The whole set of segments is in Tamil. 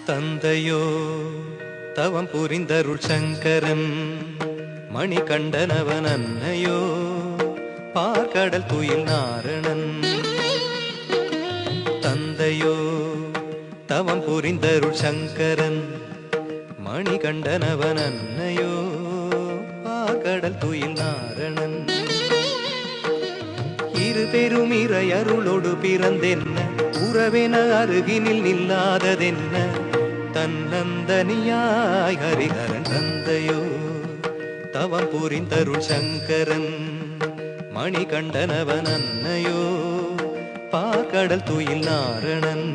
தந்தையோ தவம் புரிந்தருள் சங்கரன், மணிகண்டனவன் அன்னையோ பார்க்கடல் துயில் நாரணன். தந்தையோ தவம் புரிந்தருள் சங்கரன், மணிகண்டனவன் அன்னையோ பார்க்கடல் துயில் நாரணன். இருபெரும் இறையருளோடு பிறந்தென்ன, உறவென அருகினில் நில்லாததென்ன, தன்னந்தனியாய் ஹரிஹரன். தந்தையோ தவம் புரிந்தருள் சங்கரன், மணிகண்டனவன் அன்னையோ பார்க்கடல் துயில் நாரணன்.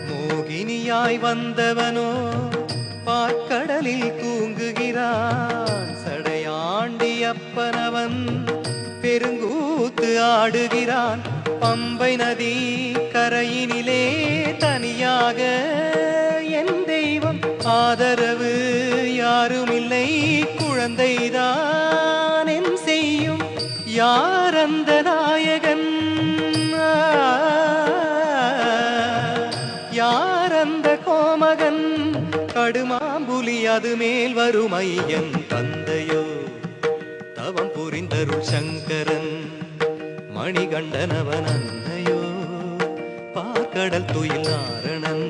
மோகினியாய் வந்தவனோ பார்க்கடலில் தூங்குகிறான். சடையாண்டி அப்பனவன் பெருங்கூத்து ஆடுகிறான். பம்பை நதி கரையினிலே தனியாக என் தெய்வம், ஆதரவு யாருமில்லை, குழந்தைதான் என் செய்யும். யார் அந்த நாயகன், யார் அந்த கோமகன், கடுமாம்புலி அது மேல் வரும் ஐயன். தந்தையோ தவம் புரிந்தருள் சங்கரன், மணிகண்டனவன் அன்னையோ பார்க்கடல் துயில் நாரணன்.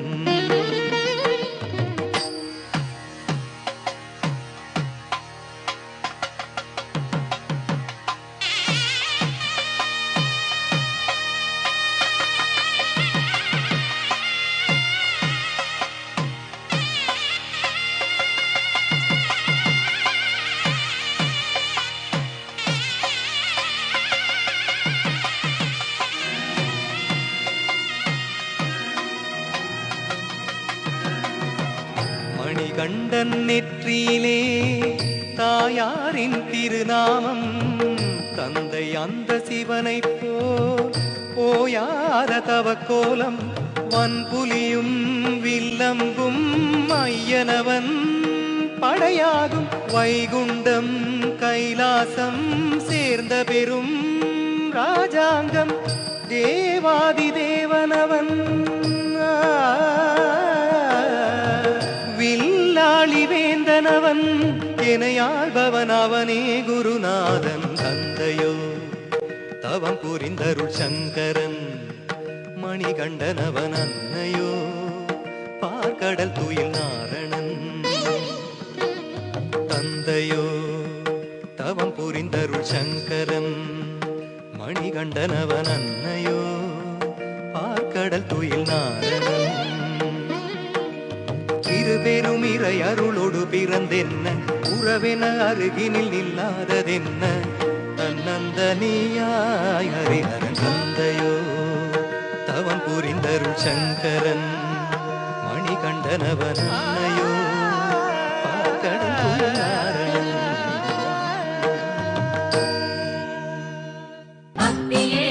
மணிகண்டன் நெற்றியிலே தாயாரின் திருநாமம். தந்தை அந்த சிவனை போயாத தவக்கோலம். வன்புலியும் வில்லம்பும் ஐயனவன் படையாகும். வைகுண்டம் கைலாசம் சேர்ந்த பெரும் ராஜாங்கம். தேவாதி தேவனவன் வில்லாளி வேந்தனவன். எனையாள்பவன் அவனே குருநாதன். தந்தையோ தவம் புரிந்தருள் சங்கரன், மணிகண்டனவன் அன்னையோ பார்க்கடல் துயில் நாரணன். தந்தையோ தவம் புரிந்தருள் சங்கரன், மணிகண்டனவன் அன்னையோ பார்க்கடல் துயில் நாரணன். இருபெரும் இறை அருளோடு பிறந்தென்ன, உறவென அருகினில் நில்லாததென்ன, தன்னந்தனியாய் ஹரிஹரன். தந்தையோ தவம் புரிந்தருள் சங்கரன், மணிகண்டனவன் அன்னையோ பார்க்கடல் துயில் நாரணன். பக்தியே